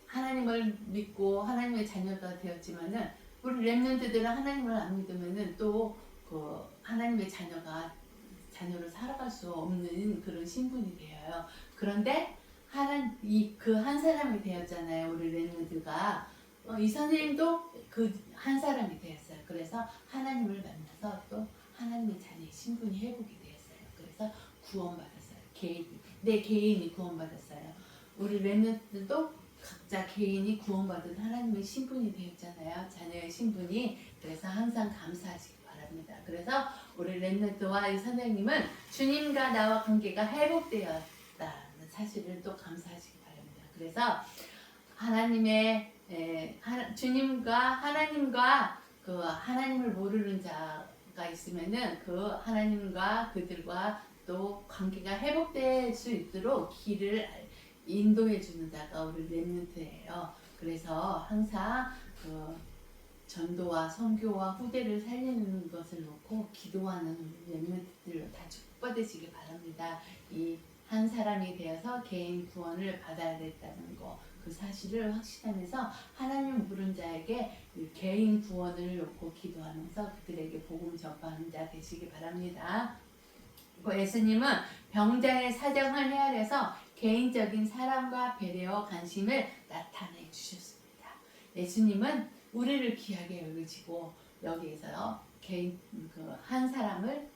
하나님을 믿고 하나님의 자녀가 되었지만은 우리 렘넌트들은 하나님을 안 믿으면은 또 그 하나님의 자녀로 살아갈 수 없는 그런 신분이 되어요. 그런데 그 한 사람이 되었잖아요. 우리 렘넌트가 이 선생님도 그 한 사람이 되었어요. 그래서 하나님을 만나서 또 하나님의 자녀의 신분이 회복이 되었어요. 그래서 구원받았어요. 내 개인이 구원받았어요. 우리 렘넌트도 각자 개인이 구원받은 하나님의 신분이 되었잖아요. 자녀의 신분이. 그래서 항상 감사하시기 바랍니다. 그래서 우리 렘넌트와 이 선생님은 주님과 나와 관계가 회복되었다는 사실을 또 감사하시기 바랍니다. 그래서 주님과 하나님과 그 하나님을 모르는 자가 있으면은 그 하나님과 그들과 또 관계가 회복될 수 있도록 길을 인도해 주는 자가 우리 렘넌트예요. 그래서 항상 그 전도와 선교와 후대를 살리는 것을 놓고 기도하는 우리 렘넌트들로 다 축복받으시기 바랍니다. 이 한 사람이 되어서 개인 구원을 받아야 됐다는 거, 그 사실을 확신하면서 하나님 부른 자에게 개인 구원을 놓고 기도하면서 그들에게 복음 전파하는 자 되시기 바랍니다. 예수님은 병자의 사정을 헤아려서 개인적인 사랑과 배려와 관심을 나타내 주셨습니다. 예수님은 우리를 귀하게 여기시고 여기에서 한 사람을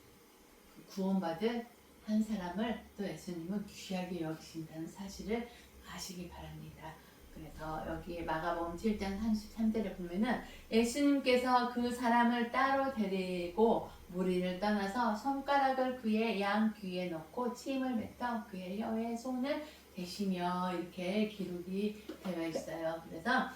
구원받을 한 사람을 또 예수님은 귀하게 여기신다는 사실을 아시기 바랍니다. 그래서 여기 마가복음 7장 33절에 보면은 예수님께서 그 사람을 따로 데리고 무리를 떠나서 손가락을 그의 양 귀에 넣고 침을 뱉어 그의 혀에 손을 대시며 이렇게 기록이 되어 있어요. 그래서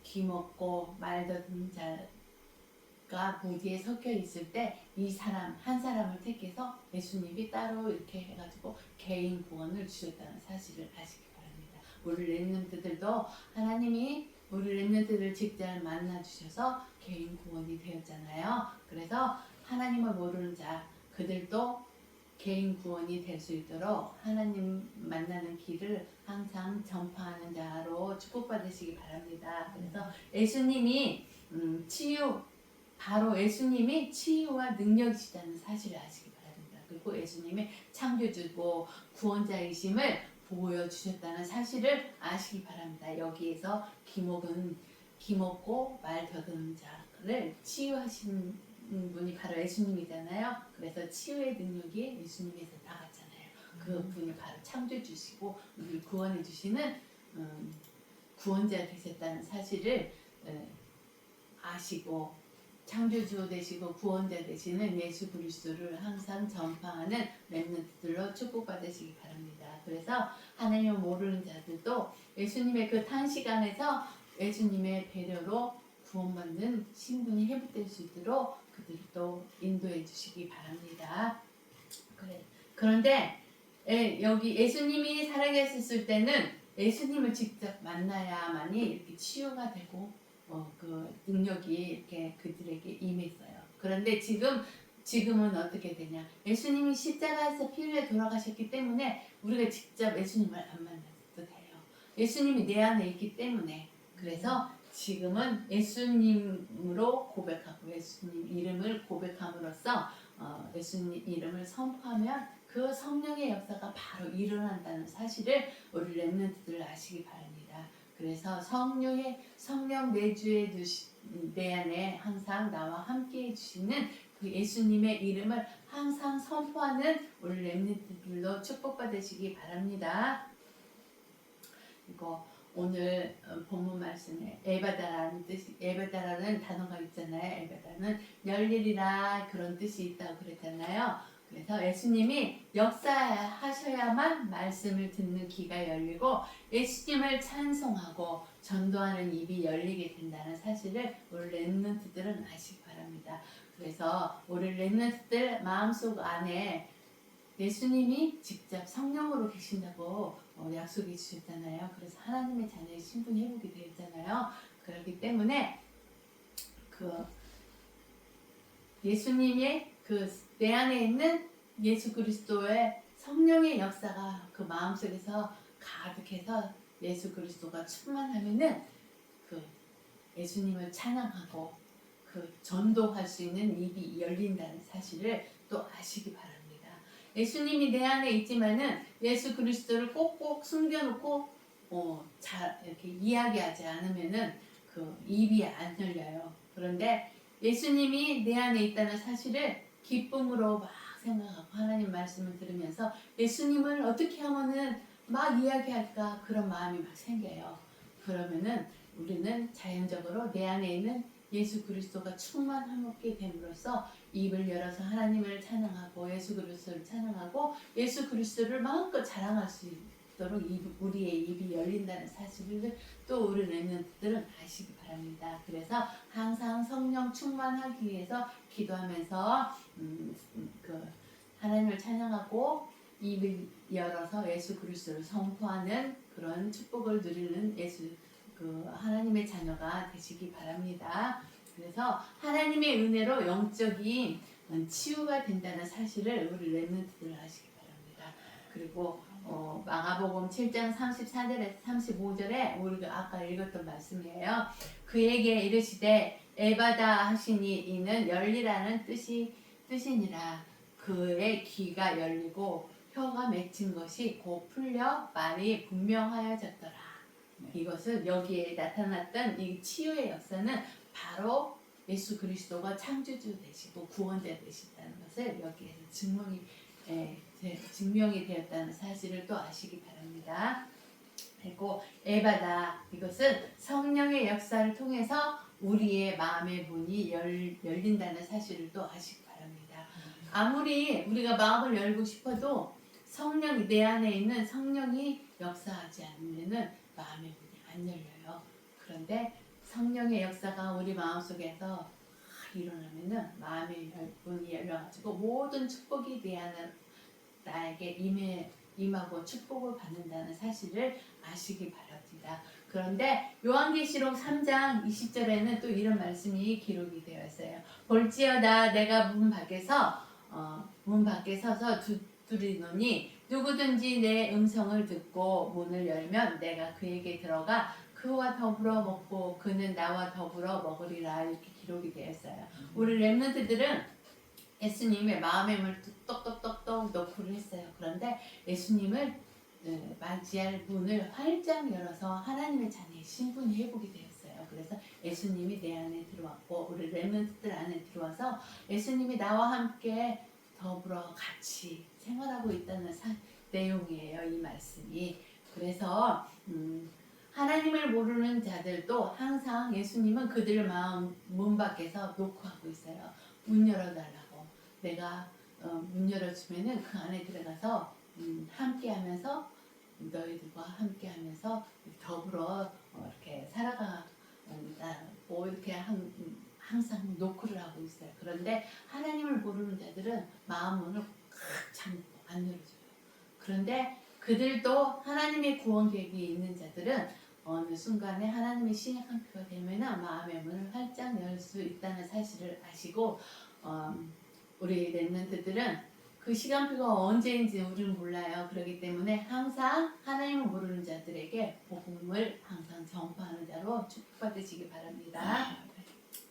기먹고 말더듬 자가 무리에 섞여 있을 때 이 사람 한 사람을 택해서 예수님이 따로 이렇게 해가지고 개인 구원을 주셨다는 사실을 아시기 바랍니다. 우리 렘넌트들도 하나님이 우리 렘넌트들을 직접 만나 주셔서 개인 구원이 되었잖아요. 그래서 하나님을 모르는 자 그들도 개인 구원이 될 수 있도록 하나님 만나는 길을 항상 전파하는 자로 축복받으시기 바랍니다. 그래서 예수님이 바로 예수님이 치유와 능력이시다는 사실을 아시기 바랍니다. 그리고 예수님이 창조주고 구원자이심을 보여주셨다는 사실을 아시기 바랍니다. 여기에서 기먹고 말 더듬는 자를 치유하신 분이 바로 예수님이잖아요. 그래서 치유의 능력이 예수님에서 나갔잖아요. 그 분이 바로 창조주시고 우리를 구원해 주시는 구원자 되셨다는 사실을 아시고 창조주 되시고 구원자 되시는 예수 그리스도를 항상 전파하는 렘넌트들로 축복받으시기 바랍니다. 그래서 하나님을 모르는 자들도 예수님의 그 탄시간에서 예수님의 배려로 구원받는 신분이 회복될 수 있도록 그들도 인도해 주시기 바랍니다. 그런데 여기 예수님이 살아계셨을 때는 예수님을 직접 만나야만이 이렇게 치유가 되고 그 능력이 이렇게 그들에게 임했어요. 그런데 지금은 어떻게 되냐? 예수님이 십자가에서 피 흘려 돌아가셨기 때문에 우리가 직접 예수님을 안 만나도 돼요. 예수님이 내 안에 있기 때문에. 그래서 지금은 예수님으로 고백하고 예수님 이름을 고백함으로써 예수님 이름을 선포하면 그 성령의 역사가 바로 일어난다는 사실을 우리 렘넌트들 아시기 바랍니다. 그래서 성령 내주에 내 안에 항상 나와 함께 해주시는 그 예수님의 이름을 항상 선포하는 우리 렘넌트들로 축복받으시기 바랍니다. 그리고 오늘 본문 말씀에 에바다라는 뜻이, 에바다라는 단어가 있잖아요. 에바다는 열일이라 그런 뜻이 있다고 그랬잖아요. 그래서 예수님이 역사하셔야만 말씀을 듣는 귀가 열리고 예수님을 찬송하고 전도하는 입이 열리게 된다는 사실을 우리 렘넌트들은 아시기 바랍니다. 그래서 우리 렘넌트들 마음속 안에 예수님이 직접 성령으로 계신다고 약속해 주셨잖아요. 그래서 하나님의 자녀의 신분 회복이 되었잖아요. 그렇기 때문에 그 예수님의 그 내 안에 있는 예수 그리스도의 성령의 역사가 그 마음속에서 가득해서 예수 그리스도가 충만하면은 그 예수님을 찬양하고 그 전도할 수 있는 입이 열린다는 사실을 또 아시기 바랍니다. 예수님이 내 안에 있지만은 예수 그리스도를 꼭꼭 숨겨놓고 잘 이렇게 이야기하지 않으면은 그 입이 안 열려요. 그런데 예수님이 내 안에 있다는 사실을 기쁨으로 막 생각하고 하나님 말씀을 들으면서 예수님을 어떻게 하면은 막 이야기할까 그런 마음이 막 생겨요. 그러면은 우리는 자연적으로 내 안에 있는 예수 그리스도가 충만하게 됨으로써 입을 열어서 하나님을 찬양하고 예수 그리스도를 찬양하고 예수 그리스도를 마음껏 자랑할 수 있도록 우리의 입이 열린다는 사실을 또 우리 렘넌트들은 아시기 바랍니다. 그래서 항상 성령 충만하기 위해서 기도하면서 그 하나님을 찬양하고 입을 열어서 예수 그리스도를 선포하는 그런 축복을 누리는 그 하나님의 자녀가 되시기 바랍니다. 그래서 하나님의 은혜로 영적인 치유가 된다는 사실을 우리 렘넌트들 아시기 바랍니다. 그리고 마가복음 7장 34절에서 35절에 우리가 아까 읽었던 말씀이에요. 그에게 이르시되 에바다 하시니 이는 열리라는 뜻이니라. 그의 귀가 열리고 혀가 맺힌 것이 곧 풀려 말이 분명하여졌더라. 이것은 여기에 나타났던 이 치유의 역사는 바로 예수 그리스도가 창조주 되시고 구원자 되신다는 것을 여기에서 증명이 되었다는 사실을 또 아시기 바랍니다. 그리고 에바다, 이것은 성령의 역사를 통해서 우리의 마음의 문이 열린다는 사실을 또 아시기 바랍니다. 아무리 우리가 마음을 열고 싶어도 성령이 내 안에 있는 성령이 역사하지 않으면은 마음의 문이 안 열려요. 그런데 성령의 역사가 우리 마음속에서 일어나면은 마음의 문이 열려가지고 모든 축복이 내 안에 나에게 임하고 축복을 받는다는 사실을 아시기 바랍니다. 그런데 요한계시록 3장 20절에는 또 이런 말씀이 기록이 되어 있어요. 볼지어다 내가 문 밖에 서서 두드리노니 누구든지 내 음성을 듣고 문을 열면 내가 그에게 들어가 그와 더불어 먹고 그는 나와 더불어 먹으리라. 이렇게 기록이 되어 있어요. 우리 렘넌트들은 예수님의 마음의 문을 똑똑똑똑 놓고를 했어요. 그런데 예수님을 맞이할 문을 활짝 열어서 하나님의 자녀의 신분이 회복이 되었어요. 그래서 예수님이 내 안에 들어왔고 우리 렘넌트들 안에 들어와서 예수님이 나와 함께 더불어 같이 생활하고 있다는 내용이에요. 이 말씀이. 그래서 하나님을 모르는 자들도 항상 예수님은 그들 마음 문 밖에서 노크하고 있어요. 문 열어달라고. 내가 문 열어주면은 그 안에 들어가서 함께하면서 너희들과 함께하면서 더불어 이렇게 살아가고 이렇게 항상 노크를 하고 있어요. 그런데 하나님을 모르는 자들은 마음 문을 꽉 잠고 안 열어줘요. 그런데 그들도 하나님의 구원 계획이 있는 자들은 어느 순간에 하나님의 시행함표가 되면 마음의 문을 활짝 열 수 있다는 사실을 아시고 우리 렘넌트들은 그 시간표가 언제인지 우리는 몰라요. 그렇기 때문에 항상 하나님을 모르는 자들에게 복음을 항상 전파하는 자로 축복받으시기 바랍니다.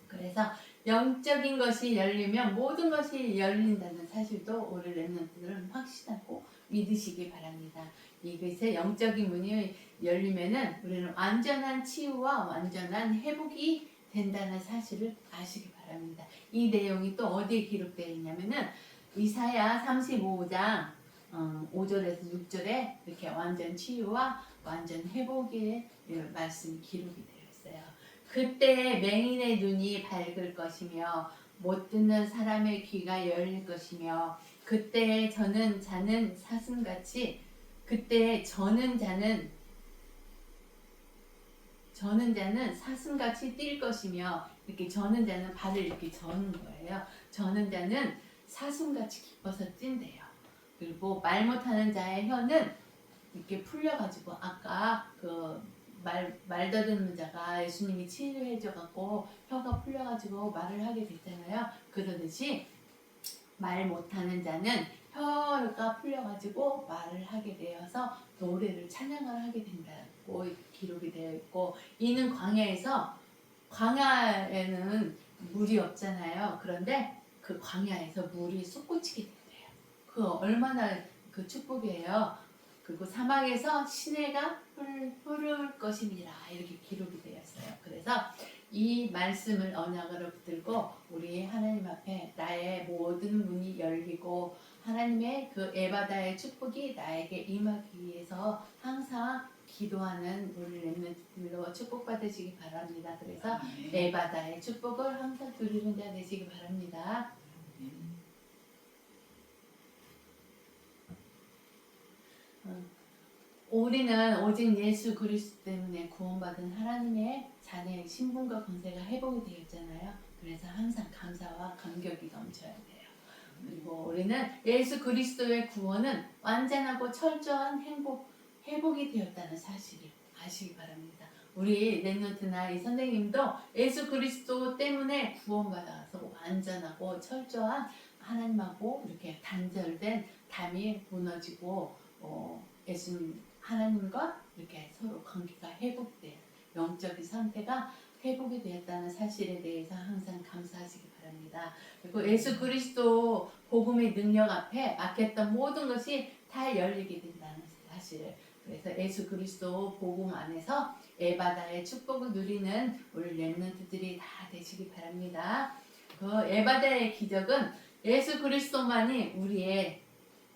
그래서 영적인 것이 열리면 모든 것이 열린다는 사실도 우리 렘넌트들은 확신하고 믿으시기 바랍니다. 이것의 영적인 문이 열리면은 우리는 완전한 치유와 완전한 회복이 된다는 사실을 아시기 바랍니다. 이 내용이 또 어디에 기록되어 있냐면은 이사야 35장 5절에서 6절에 이렇게 완전 치유와 완전 회복의 말씀이 기록이 되어 있어요. 그때 맹인의 눈이 밝을 것이며 못 듣는 사람의 귀가 열릴 것이며 그때 저는 자는 사슴같이 그때 저는 자는 사슴같이 뛸 것이며 이렇게 저는 자는 발을 이렇게 저는 거예요. 저는 자는 사슴같이 기뻐서 뛴대요. 그리고 말 못하는 자의 혀는 이렇게 풀려가지고 아까 그 말 더듬는 자가 예수님이 치료해줘갖고 혀가 풀려가지고 말을 하게 됐잖아요. 그러듯이 말 못하는 자는 혀가 풀려가지고 말을 하게 되어서 노래를 찬양을 하게 된다고 기록이 되어 있고 이는 광야에는 물이 없잖아요. 그런데 그 광야에서 물이 솟구치게 된대요. 그 얼마나 그 축복이에요. 그리고 사막에서 시내가 흐를 것이니라 이렇게 기록이 되었어요. 그래서 이 말씀을 언약으로 붙들고 우리 하나님 앞에 나의 모든 문이 열리고 하나님의 그 에바다의 축복이 나에게 임하기 위해서 항상 기도하는 우리 렘넌트들로 축복받으시기 바랍니다. 그래서 에바다의 축복을 항상 누리는 자 되시기 바랍니다. 우리는 오직 예수 그리스도 때문에 구원받은 하나님의 자녀의 신분과 권세가 회복이 되었잖아요. 그래서 항상 감사와 감격이 넘쳐야 돼요. 그리고 우리는 예수 그리스도의 구원은 완전하고 철저한 회복이 되었다는 사실을 아시기 바랍니다. 우리 렘넌트나 이 선생님도 예수 그리스도 때문에 구원받아서 완전하고 철저한 하나님하고 이렇게 단절된 담이 무너지고 예수님 하나님과 이렇게 서로 관계가 회복된 영적인 상태가 회복이 되었다는 사실에 대해서 항상 감사하시기 바랍니다. 그리고 예수 그리스도 복음의 능력 앞에 막혔던 모든 것이 다 열리게 된다는 사실을 그래서 예수 그리스도 복음 안에서 에바다의 축복을 누리는 우리 렘넌트들이 다 되시기 바랍니다. 그 에바다의 기적은 예수 그리스도만이 우리의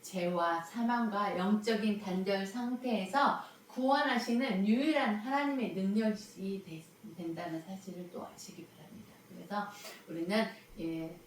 죄와 사망과 영적인 단절 상태에서 구원하시는 유일한 하나님의 능력이 된다는 사실을 또 아시기 바랍니다. 그래서 우리는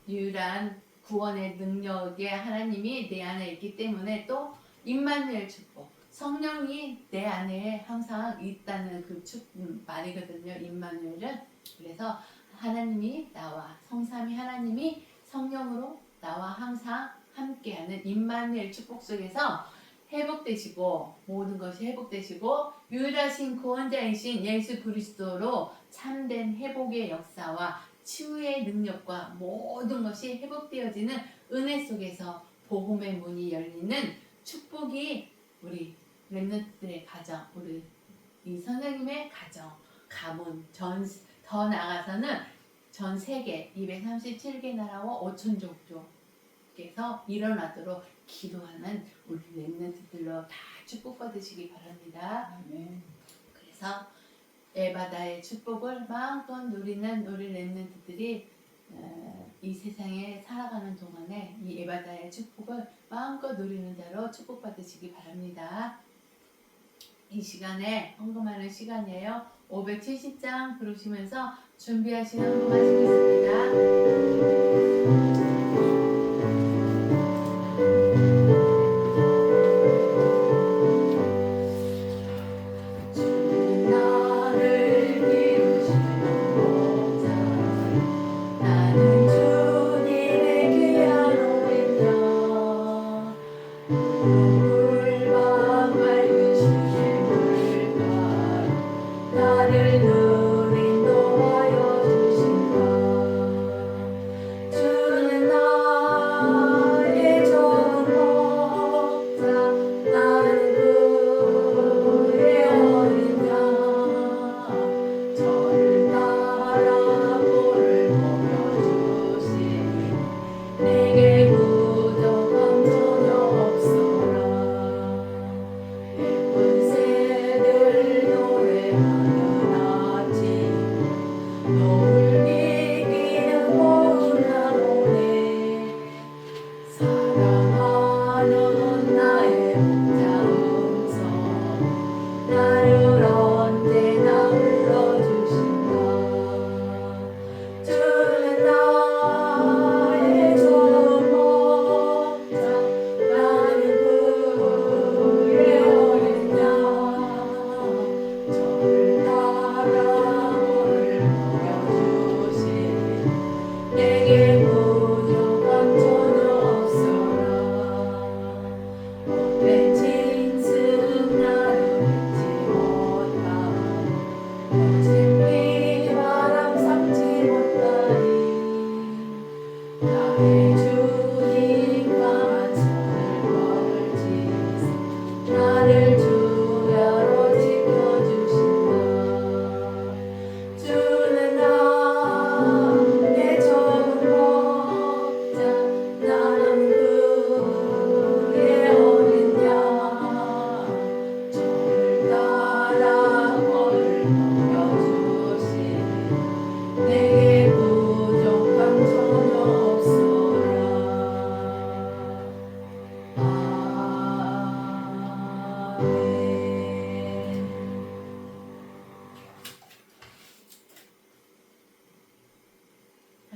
유일한 구원의 능력의 하나님이 내 안에 있기 때문에 또 임마누엘 축복, 성령이 내 안에 항상 있다는 그 말이거든요. 임마누엘은. 그래서 하나님이 나와 성삼위 하나님이 성령으로 나와 항상 함께하는 임마누엘 축복 속에서 회복되시고 모든 것이 회복되시고 유일하신 구원자이신 예수 그리스도로 참된 회복의 역사와 치유의 능력과 모든 것이 회복되어지는 은혜 속에서 복음의 문이 열리는 축복이 우리 렘넌트들의 가정, 우리 이 선생님의 가정, 가문, 더 나아가서는 전 세계 237개 나라와 5천 족족에서 일어나도록 기도하는 우리 렘넌트들로 다 축복받으시기 바랍니다. 그래서 에바다의 축복을 마음껏 누리는 우리 렘넌트들이 이 세상에 살아가는 동안에 이 에바다의 축복을 마음껏 누리는 자로 축복받으시기 바랍니다. 이 시간에 헌금하는 시간이에요. 570장 부르시면서 준비하시는 헌금하시겠습니다. 주는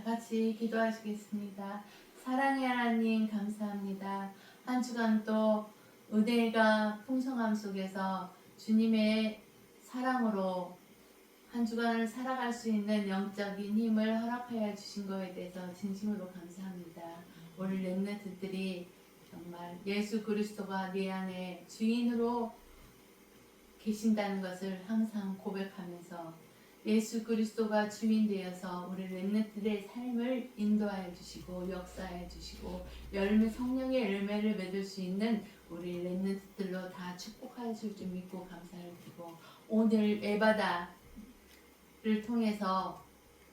다 같이 기도하시겠습니다. 사랑의 하나님 감사합니다. 한 주간 또 은혜가 풍성함 속에서 주님의 사랑으로 한 주간을 살아갈 수 있는 영적인 힘을 허락하여 주신 것에 대해서 진심으로 감사합니다. 오늘 렘넌트들이 정말 예수 그리스도가 내 안에 주인으로 계신다는 것을 항상 고백하면서 예수 그리스도가 주인 되어서 우리 렘넌트들의 삶을 인도하여 주시고 역사하여 주시고 성령의 열매를 맺을 수 있는 우리 렘넌트들로 다 축복하여 줄 줄 믿고 감사를 드리고 오늘 에바다를 통해서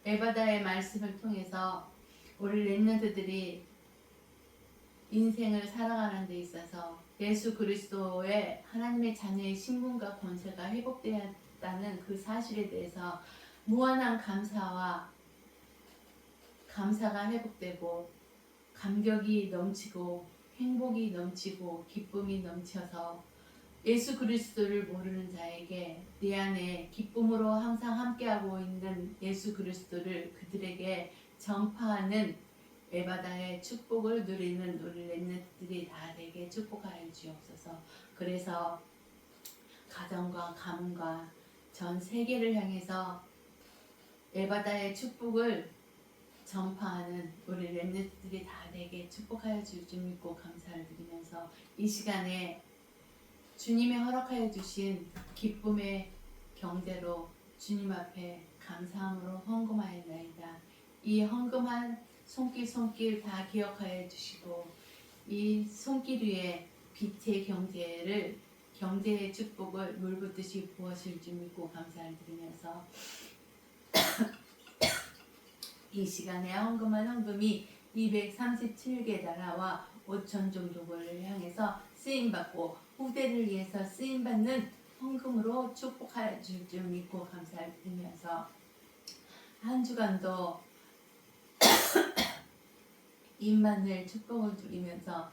에바다의 말씀을 통해서 우리 렘넌트들이 인생을 살아가는 데 있어서 예수 그리스도의 하나님의 자녀의 신분과 권세가 회복되었다는 그 사실에 대해서 무한한 감사가 회복되고 감격이 넘치고 행복이 넘치고 기쁨이 넘쳐서 예수 그리스도를 모르는 자에게 내 안에 기쁨으로 항상 함께하고 있는 예수 그리스도를 그들에게 전파하는 에바다의 축복을 누리는 우리 렘넌트들이 다 되게 축복하여 주옵소서. 그래서 가정과 가문과 전 세계를 향해서 에바다의 축복을 전파하는 우리 렘넌트들이 다 되게 축복하여 줄 줄 믿고 감사를 드리면서 이 시간에 주님이 허락하여 주신 기쁨의 경제로 주님 앞에 감사함으로 헌금하였나이다. 이 헌금한 손길 다 기억하여 주시고 이 손길 위에 빛의 경제의 축복을 물붓듯이 부어줄 줄 믿고 감사를 드리면서 이 시간에 헌금한 헌금이 237개 나라와 5천 종족을 향해서 쓰임받고 후대를 위해서 쓰임받는 헌금으로 축복하여 줄 줄 믿고 감사를 드리면서 한 주간도 임만을 축복을 누리면서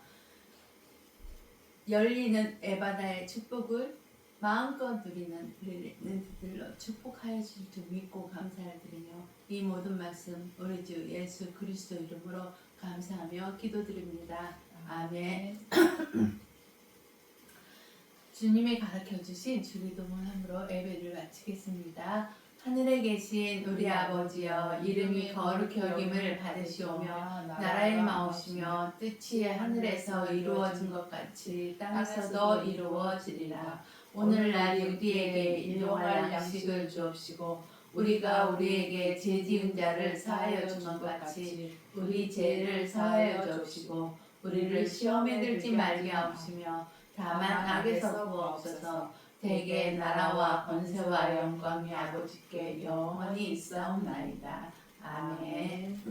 열리는 에바다의 축복을 마음껏 누리는 우리 렘넌트들로 축복하여 줄 줄 믿고 감사를 드리며 이 모든 말씀 우리 주 예수 그리스도 이름으로 감사하며 기도드립니다. 아멘. 주님이 가르쳐주신 주기도문함으로 예배를 마치겠습니다. 하늘에 계신 우리 아버지여 이름이 거룩히 여김을 받으시오며 나라의 마옵시며 뜻이 하늘에서 이루어진 것 같이 땅에서도 이루어지리라. 오늘날 우리에게 일용할 양식을 주옵시고 우리가 우리에게 죄 지은 자를 사하여 준 것 같이 우리 죄를 사하여 주옵시고 우리를 시험에 들지 말게 하옵시며 다만 악에서 구하옵소서. 대개 나라와 권세와 영광이 아버지께 영원히 있사옵나이다. 아멘.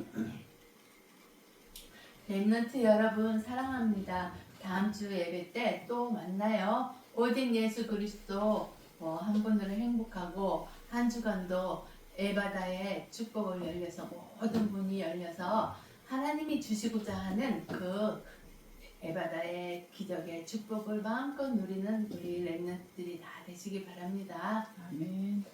렘넌트 여러분 사랑합니다. 다음 주 예배 때 또 만나요. 오직 예수 그리스도 한 분으로 행복하고 한 주간도 에바다의 축복을 열려서 모든 문이 열려서 하나님이 주시고자 하는 그 에바다의 기적의 축복을 마음껏 누리는 우리 렘넌트들이 다 되시기 바랍니다. 아멘.